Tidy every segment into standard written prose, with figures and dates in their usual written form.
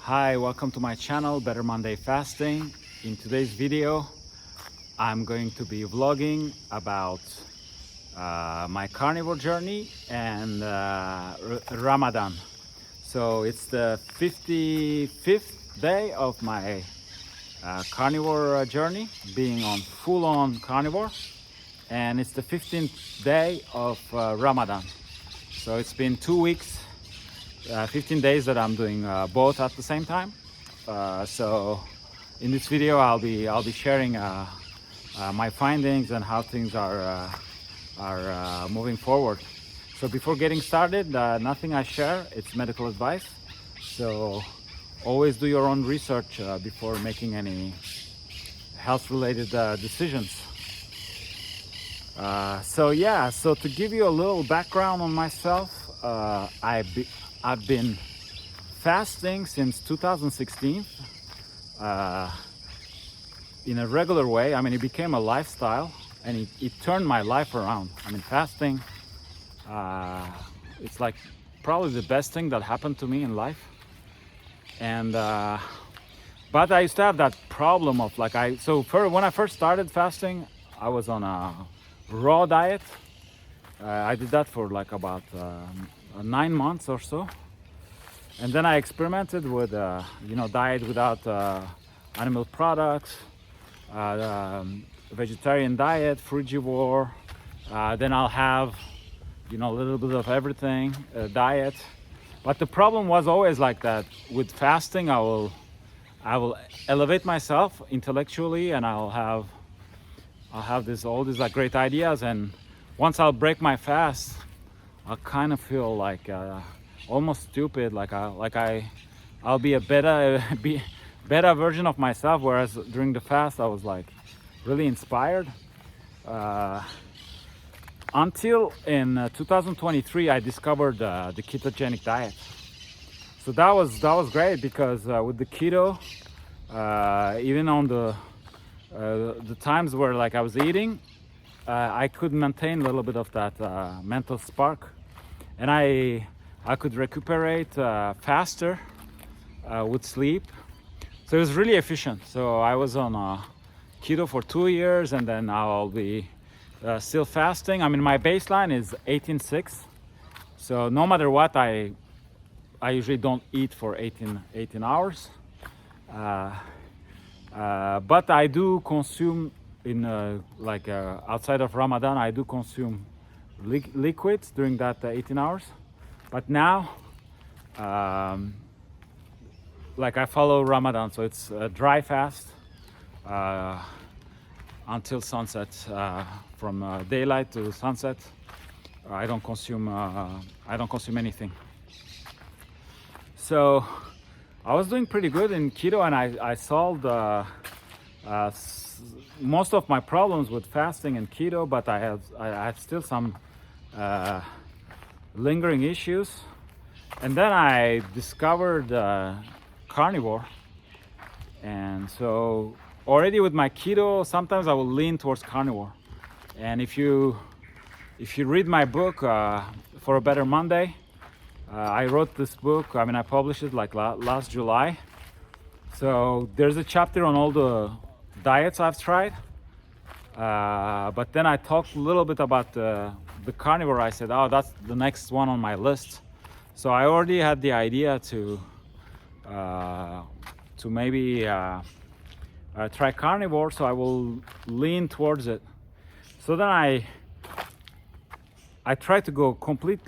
Hi, welcome to my channel, Better Monday Fasting. In today's video, I'm going to be vlogging about my carnivore journey and Ramadan. So it's the 55th day of my carnivore journey, being on full-on carnivore, and it's the 15th day of Ramadan. So it's been 2 weeks, 15 days that I'm doing both at the same time. So in this video I'll be sharing my findings and how things are moving forward. So before getting started, nothing I share, it's medical advice. So always do your own research before making any health-related decisions. So to give you a little background on myself, I've been fasting since 2016 in a regular way. I mean, it became a lifestyle and it turned my life around. I mean, fasting, it's like probably the best thing that happened to me in life. And but I used to have that problem of like when I first started fasting, I was on a raw diet. I did that for like about 9 months or so, and then I experimented with diet without animal products, vegetarian diet, frugivore. Then I'll have a little bit of everything diet. But the problem was always like that with fasting. I will elevate myself intellectually, and I'll have all these like great ideas, and once I'll break my fast, I'll kind of feel like almost stupid, I'll be a better version of myself, whereas during the fast I was like really inspired. Until in 2023 I discovered the ketogenic diet. So that was great, because with the keto, even on the times where like I was eating, I could maintain a little bit of that mental spark, and I could recuperate faster with sleep. So it was really efficient. So I was on keto for 2 years, and then I'll be still fasting. I mean, my baseline is 18:6. So no matter what, I usually don't eat for 18 hours. But I do consume outside of Ramadan, I do consume liquids during that 18 hours. But now, I follow Ramadan, so it's a dry fast until sunset, from daylight to sunset. I don't consume anything. So I was doing pretty good in keto, and I solved most of my problems with fasting and keto, but I have still some lingering issues. And then I discovered carnivore, and so already with my keto, sometimes I will lean towards carnivore. And if you read my book, For a Better Monday, I wrote this book. I mean, I published it like last July. So there's a chapter on all the diets I've tried. But then I talked a little bit about the carnivore. I said, oh, that's the next one on my list. So I already had the idea to maybe try carnivore. So I will lean towards it. So then I tried to go complete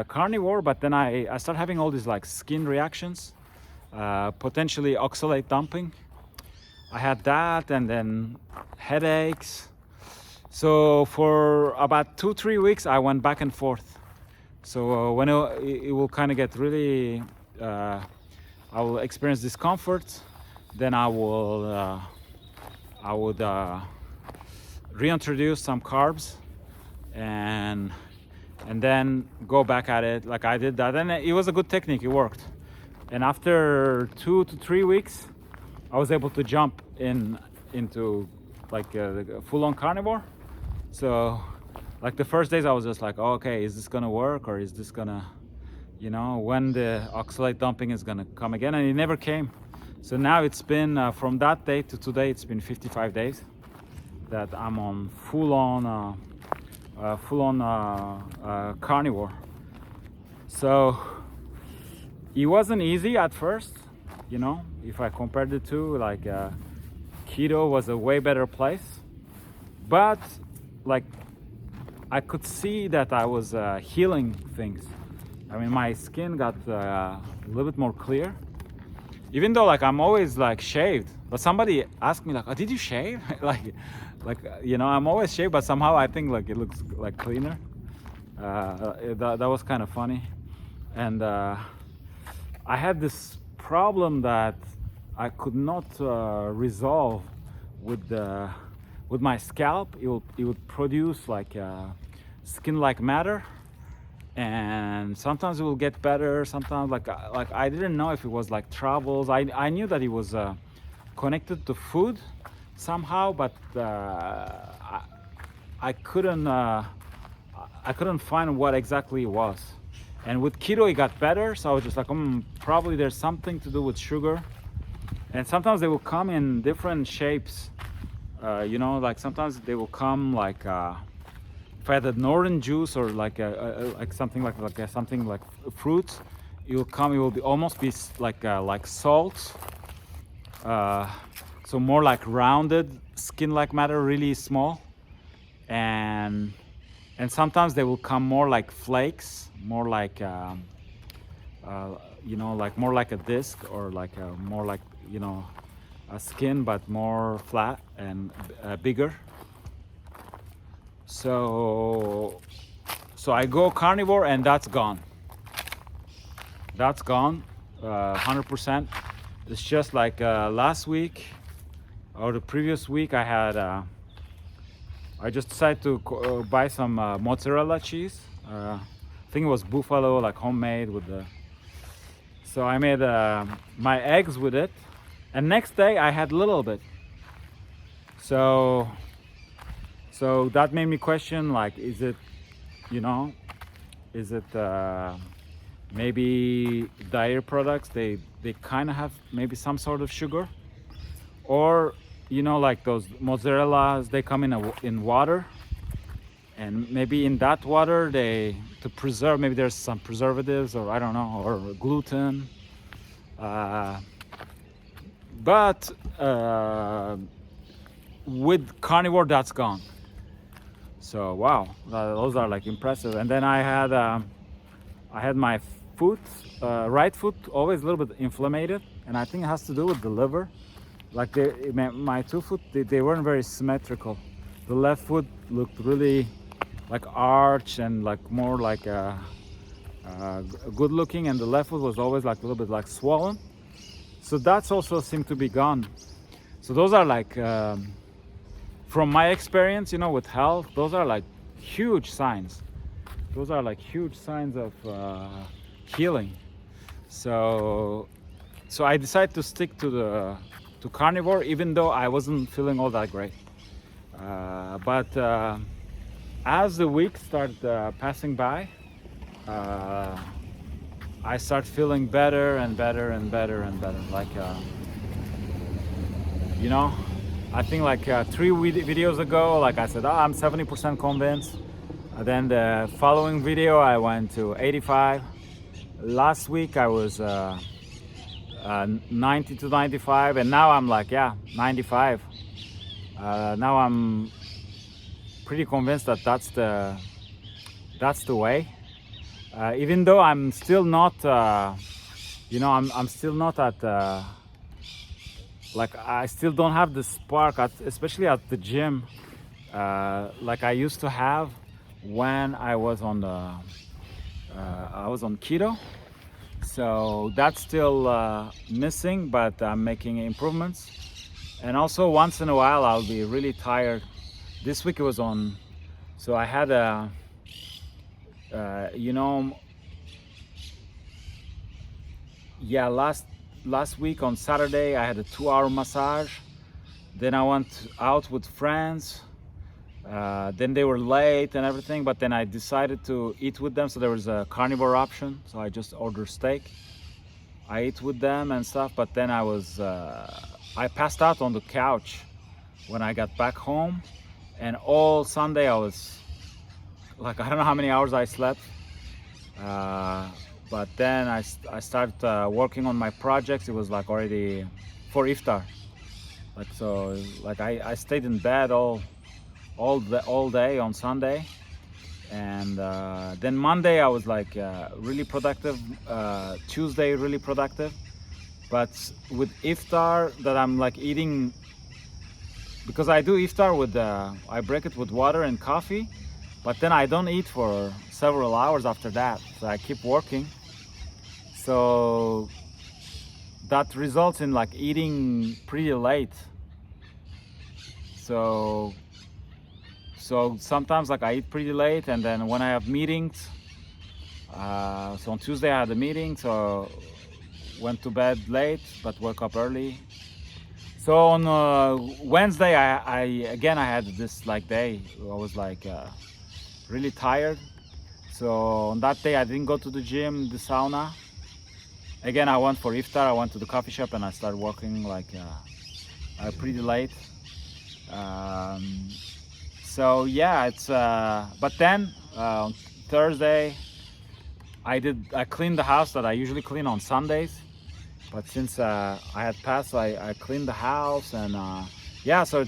carnivore, but then I started having all these like skin reactions, potentially oxalate dumping. I had that, and then headaches. So for about 2-3 weeks I went back and forth. So when it will kind of get really, I will experience discomfort, then I would reintroduce some carbs, and then go back at it like I did that. And it was a good technique, it worked. And after 2 to 3 weeks, I was able to jump into like a full-on carnivore. So like the first days I was just like, oh, okay, is this gonna work, or is this gonna you know, when the oxalate dumping is gonna come again, and it never came. So now it's been from that day to today, it's been 55 days that I'm on full-on carnivore. So it wasn't easy at first, you know. If I compared the two, like keto was a way better place, but like I could see that I was healing things. I mean, my skin got a little bit more clear, even though like I'm always like shaved. But somebody asked me like, "Oh, did you shave?" like you know, I'm always shaved, but somehow I think like it looks like cleaner. That was kind of funny. And I had this problem that I could not resolve with my scalp. It would produce like skin-like matter, and sometimes it will get better. Sometimes like I didn't know if it was like troubles. I knew that it was connected to food somehow, but I couldn't find what exactly it was. And with keto it got better, so I was just like, probably there's something to do with sugar. And sometimes they will come in different shapes, you know, like sometimes they will come like if I had an orange juice or like something like something like fruits, it will come, it will be almost be like salt, so more like rounded skin like matter, really small. And sometimes they will come more like flakes, more like you know, like more like a disc, or like more like, you know, a skin but more flat and bigger. So I go carnivore and that's gone. That's gone 100%. It's just like last week or the previous week I had I just decided to buy some mozzarella cheese. I think it was buffalo, like homemade with the. So I made my eggs with it, and next day I had a little bit. So that made me question, like, is it, you know, is it maybe dairy products? They kind of have maybe some sort of sugar, or, you know, like those mozzarellas, they come in water, and maybe in that water to preserve, maybe there's some preservatives, or I don't know, or gluten. But with carnivore, that's gone. So wow, those are like impressive. And then I had my foot, right foot, always a little bit inflamed, and I think it has to do with the liver. Like my two foot, they weren't very symmetrical. The left foot looked really like arched and like more like good looking, and the left foot was always like a little bit like swollen. So that's also seemed to be gone. So those are like, from my experience, you know, with health, those are like huge signs. Those are like huge signs of healing. So I decided to stick to carnivore, even though I wasn't feeling all that great. But as the weeks started passing by, I start feeling better and better and better and better. Like, you know, I think like 3 videos ago, like I said, I'm 70% convinced. Then the following video, I went to 85. Last week, I was 90 to 95, and now I'm like, yeah, 95. Now I'm pretty convinced that that's the way. Even though I'm still not, you know, I'm still not at, like I still don't have the spark, especially at the gym, like I used to have when I was on keto. So that's still missing, but I'm making improvements. And also once in a while I'll be really tired. This week it was on, so I had a, you know, yeah, last week on Saturday I had a 2-hour massage. Then I went out with friends. Then they were late and everything, but then I decided to eat with them. So there was a carnivore option, so I just ordered steak. I ate with them and stuff, but then I passed out on the couch when I got back home, and all Sunday I was like, I don't know how many hours I slept. But then I started working on my projects. It was like already for iftar, like, so like I stayed in bed all day on Sunday, and then Monday I was like really productive. Tuesday really productive, but with iftar that I'm like eating, because I do iftar with I break it with water and coffee, but then I don't eat for several hours after that, so I keep working. So that results in like eating pretty late. So sometimes like I eat pretty late, and then when I have meetings, so on Tuesday I had a meeting, so went to bed late but woke up early. So on Wednesday I had this like day. I was like really tired. So on that day I didn't go to the gym, the sauna. Again, I went for iftar. I went to the coffee shop and I started working like pretty late. So yeah, it's but then on Thursday I cleaned the house that I usually clean on Sundays, but since I had passed, I cleaned the house, and yeah, so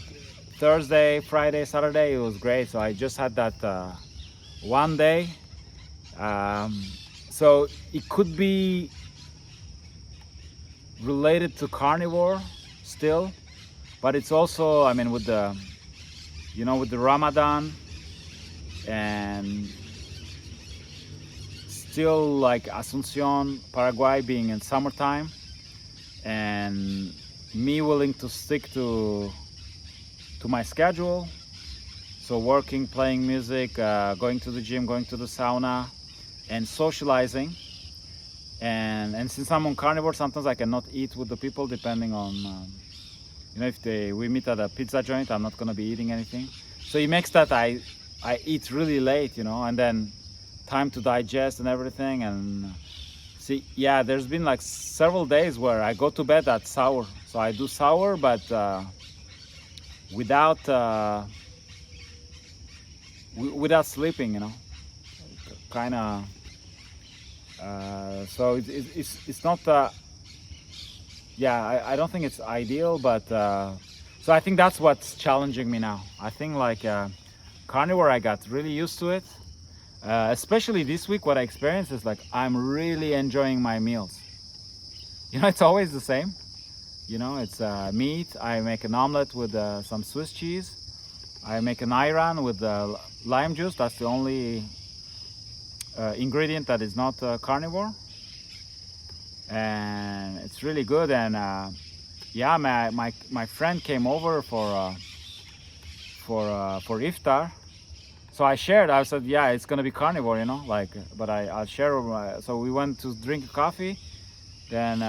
Thursday, Friday, Saturday, it was great. So I just had that one day. So it could be related to carnivore still, but it's also, I mean, with the, you know, with the Ramadan, and still like Asuncion, Paraguay being in summertime, and me willing to stick to my schedule. So working, playing music, going to the gym, going to the sauna, and socializing. And since I'm on carnivore, sometimes I cannot eat with the people, depending on, you know, if we meet at a pizza joint, I'm not gonna be eating anything. So it makes that I eat really late, you know, and then time to digest and everything. And see, yeah, there's been like several days where I go to bed at sour. So I do sour, but without without sleeping, you know, kind of. So it's not. Yeah, I don't think it's ideal, but so I think that's what's challenging me now. I think like carnivore, I got really used to it. Especially this week, what I experienced is like I'm really enjoying my meals. You know, it's always the same. You know, it's meat. I make an omelet with some Swiss cheese. I make an ayran with lime juice. That's the only ingredient that is not carnivore, and it's really good. And yeah, my friend came over for iftar, so I shared. I said, yeah, it's gonna be carnivore, you know, like, but I'll share. So we went to drink coffee, then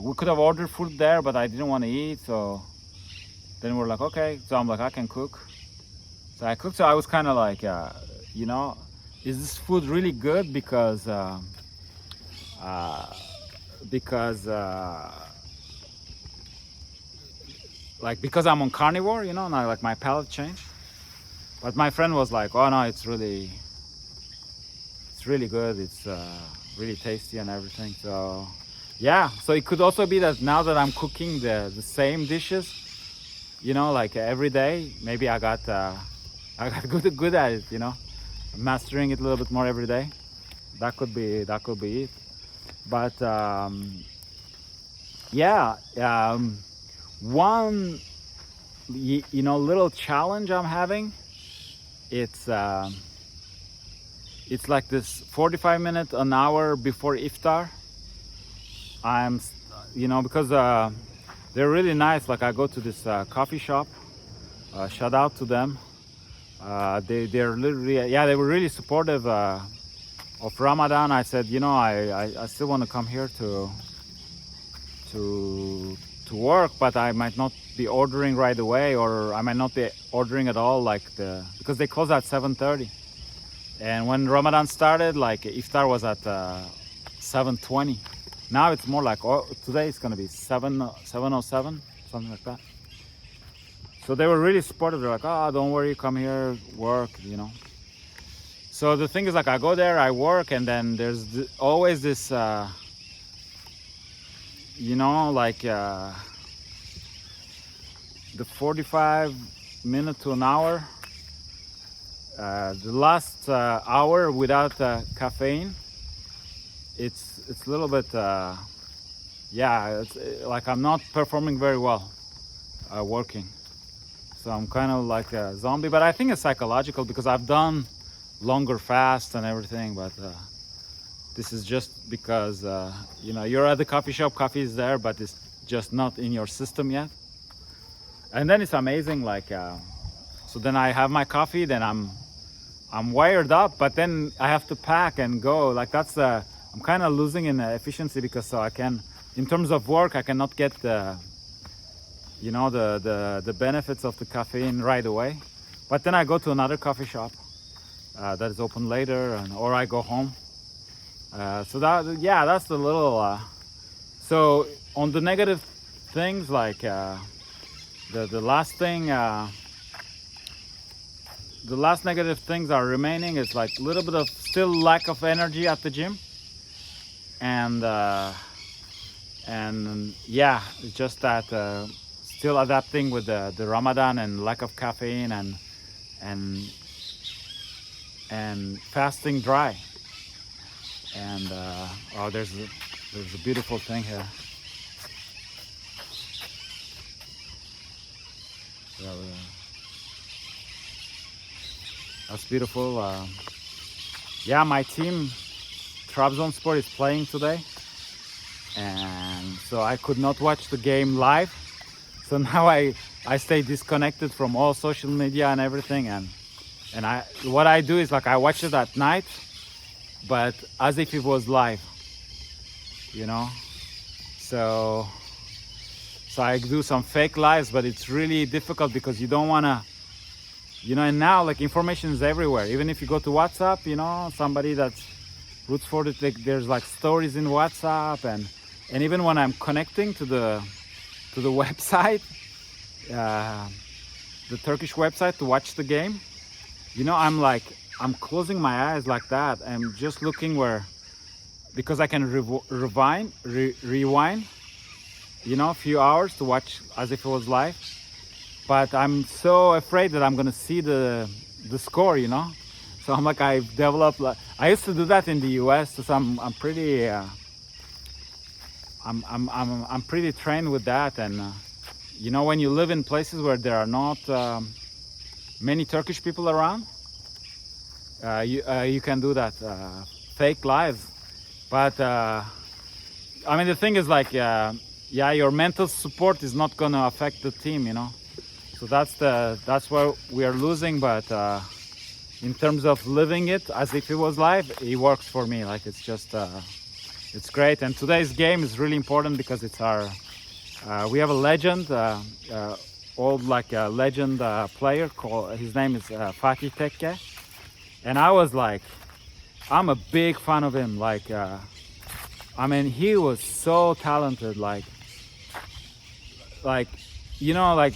we could have ordered food there, but I didn't want to eat. So then we're like, okay. So I'm like, I can cook. So I cooked. So I was kind of like, you know, is this food really good? Because because I'm on carnivore, you know, and like my palate changed. But my friend was like, oh no, it's really good. It's really tasty and everything. So yeah, so it could also be that now that I'm cooking the same dishes, you know, like every day, maybe I got good at it, you know, mastering it a little bit more every day. That could be it. But yeah, one you know, little challenge I'm having, it's like this 45 minutes, an hour before iftar. I'm, you know, because they're really nice. Like I go to this coffee shop, shout out to them. They're literally, yeah, they were really supportive of Ramadan. I said, you know, I still want to come here to to work, but I might not be ordering right away, or I might not be ordering at all, like because they close at 7:30. And when Ramadan started, like iftar was at 7:20. Now it's more like, oh, today it's gonna be 7:07, something like that. So they were really supportive. They're like, oh, don't worry, come here, work, you know. So the thing is, like, I go there, I work, and then there's always this, you know, like the 45 minute to an hour, the last hour without caffeine, it's a little bit, yeah, it's like I'm not performing very well working. So I'm kind of like a zombie, but I think it's psychological because I've done longer fast and everything, but this is just because you know, you're at the coffee shop, coffee is there, but it's just not in your system yet. And then it's amazing, like so then I have my coffee, then I'm wired up, but then I have to pack and go. Like that's I'm kind of losing in efficiency because so I can, in terms of work, I cannot get the, you know, the benefits of the caffeine right away. But then I go to another coffee shop that is open later, or I go home. So that, yeah, that's the little. So on the negative things, like the last thing, the last negative things are remaining is like a little bit of still lack of energy at the gym, and yeah, it's just that still adapting with the Ramadan and lack of caffeine and fasting dry. And oh, there's a beautiful thing here. So, that's beautiful. Yeah, my team Trabzonspor is playing today, and so I could not watch the game live. So now I stay disconnected from all social media and everything, and what I do is like I watch it at night, but as if it was live, you know. So I do some fake lives, but it's really difficult because you don't want to, you know. And now like information is everywhere. Even if you go to WhatsApp, you know, somebody that's roots for it, like, there's like stories in WhatsApp, and even when I'm connecting to the website, the Turkish website, to watch the game, you know, I'm closing my eyes like that. I'm just looking where, because I can rewind, you know, a few hours to watch as if it was live. But I'm so afraid that I'm gonna see the score, you know. So I'm like, I've developed, like, I used to do that in the US, so I'm pretty I'm pretty trained with that. And you know, when you live in places where there are not many Turkish people around, you can do that, fake lives. But I mean, the thing is, like, yeah, your mental support is not gonna affect the team, you know. So that's where we are losing. But in terms of living it as if it was live, it works for me. Like, it's just it's great. And today's game is really important because it's our we have a legend, old, like a legend player called, his name is Fatih Tekke. And I was like, I'm a big fan of him. Like, I mean, he was so talented. Like, you know, like,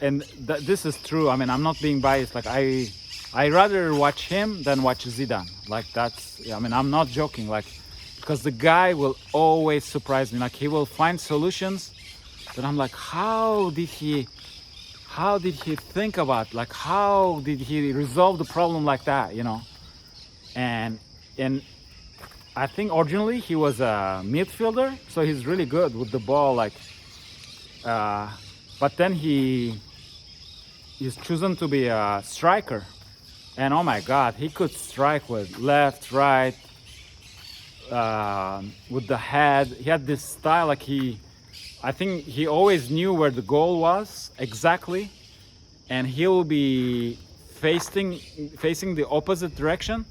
and this is true. I mean, I'm not being biased. Like, I rather watch him than watch Zidane. Like, that's, I mean, I'm not joking. Like, because the guy will always surprise me. Like, he will find solutions that I'm like, how did he think about, like, how did he resolve the problem like that, you know? And I think originally he was a midfielder, so he's really good with the ball, like, but then he's chosen to be a striker. And oh my God, he could strike with left, right, with the head. He had this style, like, I think he always knew where the goal was exactly, and he will be facing the opposite direction,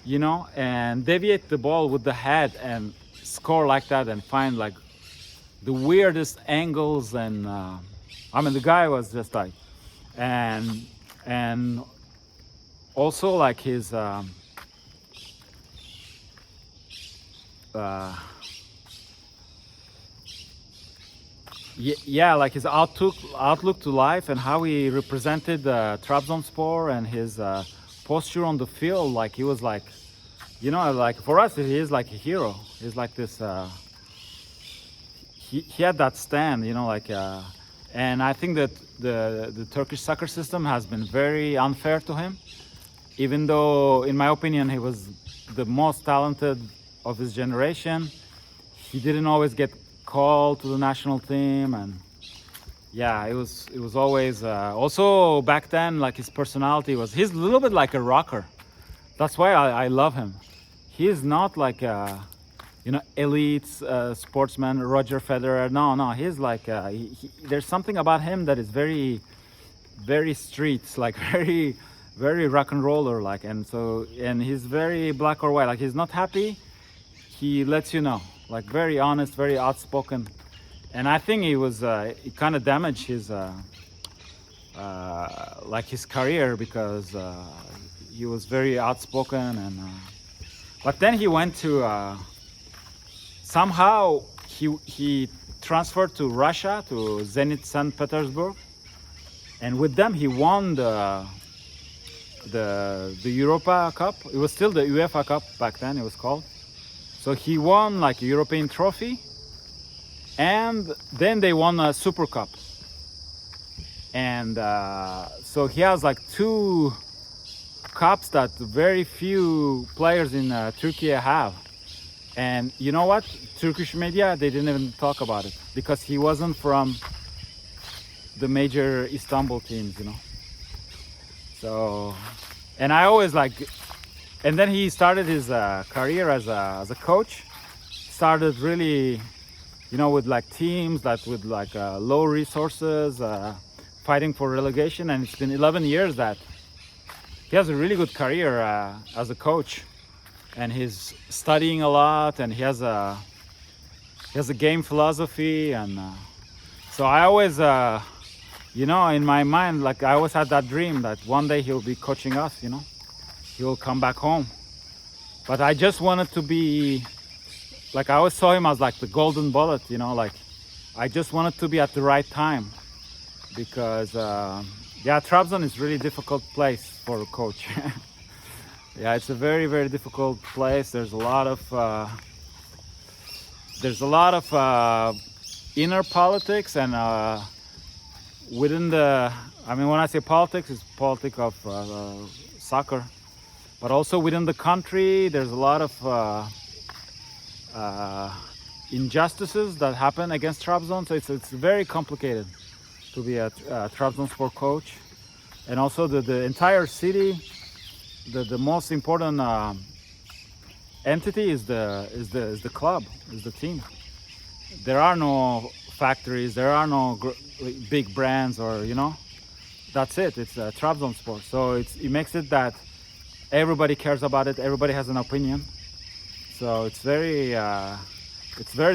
you know, and deviate the ball with the head and score like that, and find, like, the weirdest angles, and I mean, the guy was just like, and also like his yeah, like his outlook to life, and how he represented Trabzonspor, and his posture on the field. Like he was like, you know, like for us, he is like a hero. He's like this. He had that stand, you know, like, and I think that the Turkish soccer system has been very unfair to him, even though, in my opinion, he was the most talented of his generation. He didn't always get called to the national team, and yeah, it was always also back then, like his personality he's a little bit like a rocker. That's why I love him. He is not like you know, elite sportsman Roger Federer. No, he's like there's something about him that is very, very streets, like very rock and roller, like. And he's very black or white. Like, he's not happy, he lets you know, like, very honest, very outspoken. And I think it kind of damaged his like his career, because he was very outspoken. And but then he went to somehow he transferred to Russia, to Zenit St. Petersburg, and with them he won the Europa Cup. It was still the UEFA Cup back then, it was called. So he won like a European trophy, and then they won a Super Cup. And so he has like 2 cups that very few players in Turkey have. And you know what? Turkish media, they didn't even talk about it, because he wasn't from the major Istanbul teams, you know. So, and I always like, and then he started his career as a coach. Started really, you know, with like teams that with like low resources, fighting for relegation. And it's been 11 years that he has a really good career as a coach. And he's studying a lot, and he has a game philosophy. And so I always, you know, in my mind, like, I always had that dream that one day he'll be coaching us, you know, he will come back home. But I just wanted to be, like, I always saw him as like the golden bullet, you know, like, I just wanted to be at the right time, because yeah, Trabzon is really difficult place for a coach. Yeah, it's a very, very difficult place. There's a lot of inner politics, and within the, I mean, when I say politics, it's politics of soccer, but also within the country, there's a lot of injustices that happen against Trabzon. So it's very complicated to be a Trabzonspor coach. And also the entire city, the most important entity is the club, is the team. There are no factories, there are no big brands, or, you know, that's it. It's Trabzonspor. So it makes it that everybody cares about it, everybody has an opinion. So it's very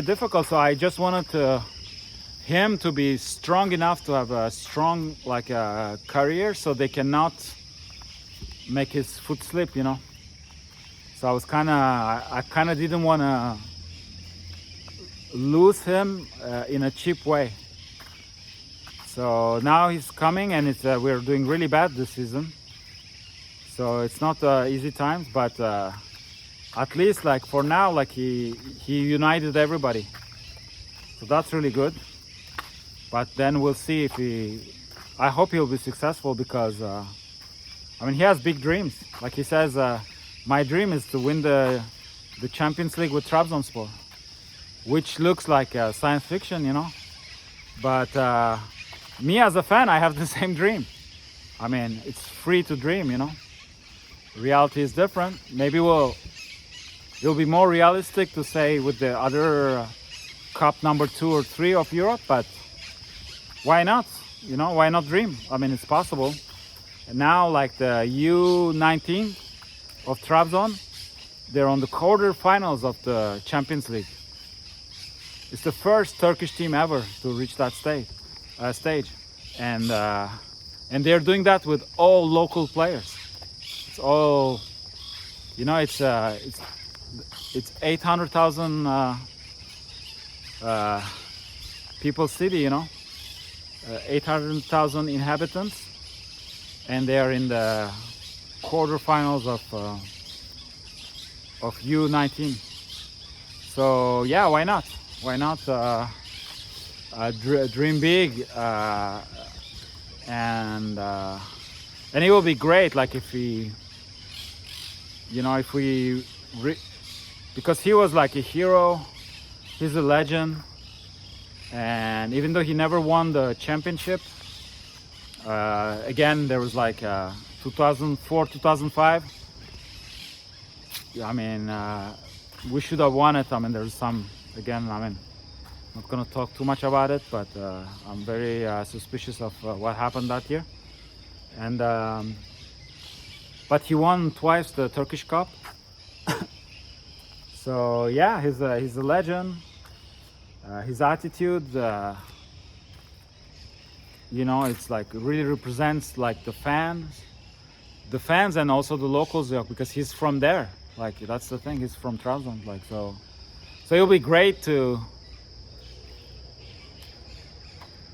difficult. So I just wanted him to be strong enough to have a strong, like, career, so they cannot make his foot slip, you know. So I kind of didn't want to lose him in a cheap way. So now he's coming, and we're doing really bad this season. So it's not easy times, but at least, like, for now, like, he united everybody. So that's really good. But then we'll see if I hope he'll be successful, because I mean, he has big dreams. Like he says, my dream is to win the Champions League with Trabzonspor, which looks like science fiction, you know. But me as a fan, I have the same dream. I mean, it's free to dream, you know. Reality is different. Maybe it'll be more realistic to say with the other cup number 2 or 3 of Europe, but why not? You know, why not dream? I mean, it's possible. And now, like, the U19 of Trabzon, they're on the quarterfinals of the Champions League. it's the first Turkish team ever to reach that stage, and they're doing that with all local players. It's all, you know, it's 800,000 people city, you know, 800,000 inhabitants, and they are in the quarterfinals of U19. So yeah, why not? Why not dream big? And it will be great, like if we, you know, if we because he was like a hero, he's a legend, and even though he never won the championship, again there was like 2004 2005, I mean, we should have won it. I mean, there's some, again, I mean, not gonna talk too much about it, but I'm very suspicious of what happened that year. And but he won twice the Turkish Cup. So yeah, he's a legend. His attitude, you know, it's like really represents like the fans and also the locals, because he's from there. Like that's the thing, he's from Trabzon. Like so it'll be great to,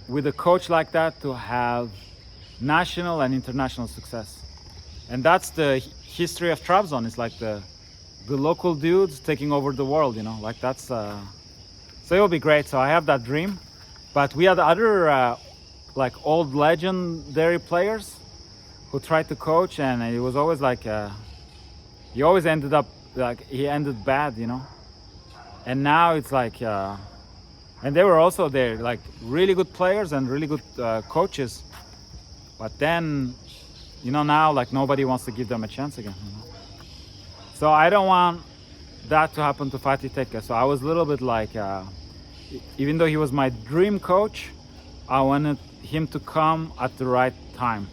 with a coach like that, to have national and international success. And that's the history of Trabzon. It's like the local dudes taking over the world, you know, like that's so it'll be great. So I have that dream. But we had other like old legendary players who tried to coach, and it was always like he always ended up like he ended bad, you know. And now it's like and they were also there, like really good players and really good coaches, but then, you know, now like nobody wants to give them a chance again, you know? So I don't want that to happen to Fatih Tekke. So I was a little bit like, even though he was my dream coach, I wanted him to come at the right time.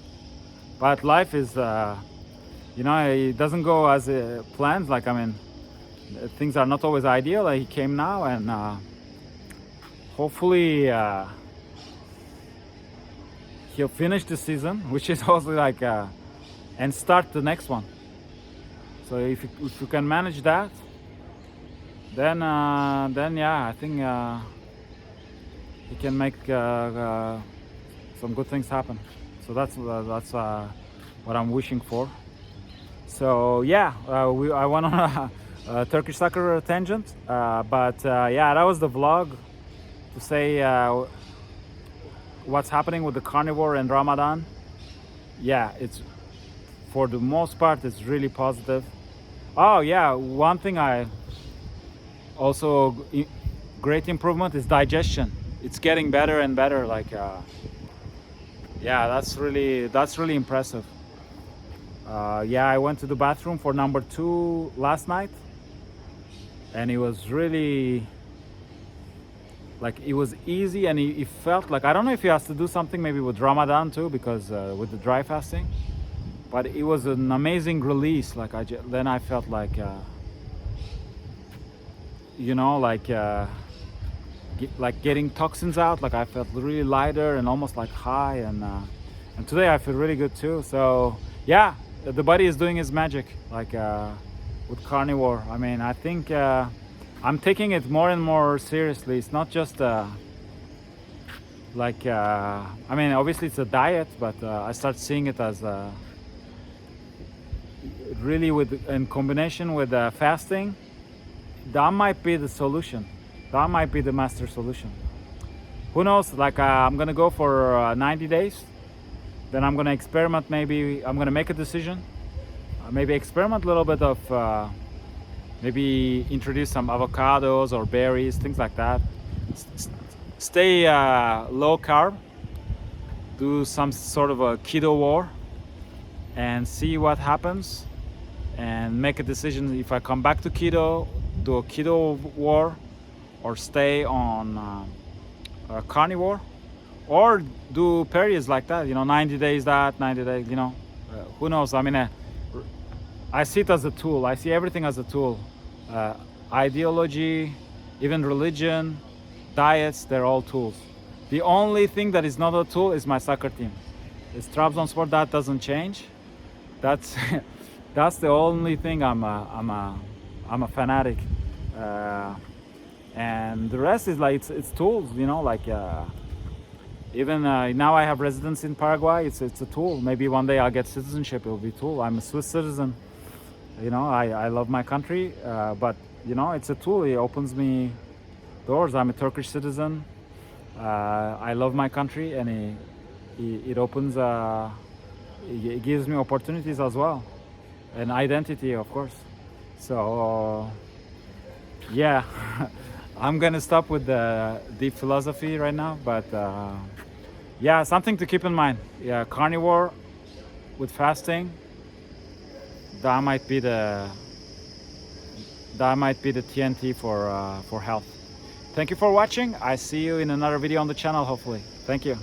But life is, you know, it doesn't go as planned. Like, I mean, things are not always ideal. He came now, and hopefully he'll finish the season, which is also like, and start the next one. So if you can manage that, then yeah, I think he can make some good things happen. So that's what I'm wishing for. So yeah, I went on a Turkish soccer tangent, but yeah, that was the vlog to say what's happening with the Carnivore and Ramadan. Yeah, it's, for the most part, it's really positive. Oh yeah, one thing I also, great improvement is digestion. It's getting better and better. Like yeah, that's really impressive. Yeah, I went to the bathroom for number 2 last night, and it was really, like, it was easy, and it felt like, I don't know if he has to do something maybe with Ramadan too, because with the dry fasting, but it was an amazing release. Like then I felt like you know, like getting toxins out. Like I felt really lighter and almost like high, and today I feel really good too. So yeah, the body is doing its magic, like with Carnivore. I mean, I think I'm taking it more and more seriously. It's not just like I mean, obviously it's a diet, but I start seeing it as really in combination with fasting. That might be the solution. That might be the master solution. Who knows? Like I'm gonna go for 90 days. Then I'm gonna experiment. Maybe I'm gonna make a decision. Maybe experiment a little bit of. Maybe introduce some avocados or berries, things like that. Stay low carb. Do some sort of a keto war, and see what happens. And make a decision if I come back to keto, do a keto war, or stay on carnivore, or do periods like that, you know, 90 days that, 90 days, you know, who knows? I mean, I see it as a tool. I see everything as a tool. Ideology, even religion, diets, they're all tools. The only thing that is not a tool is my soccer team. It's Trabzonspor, that doesn't change. That's that's the only thing I'm a fanatic. And the rest is like it's tools, you know, like even now I have residence in Paraguay. It's a tool. Maybe one day I'll get citizenship. It'll be a tool. I'm a Swiss citizen. You know, I love my country, but you know, it's a tool. It opens me doors. I'm a Turkish citizen. I love my country, and it opens. It gives me opportunities as well, and identity, of course. So yeah, I'm gonna stop with the deep philosophy right now, but yeah, something to keep in mind. Yeah, carnivore with fasting. That might be the TNT for health. Thank you for watching. I see you in another video on the channel, hopefully. Thank you.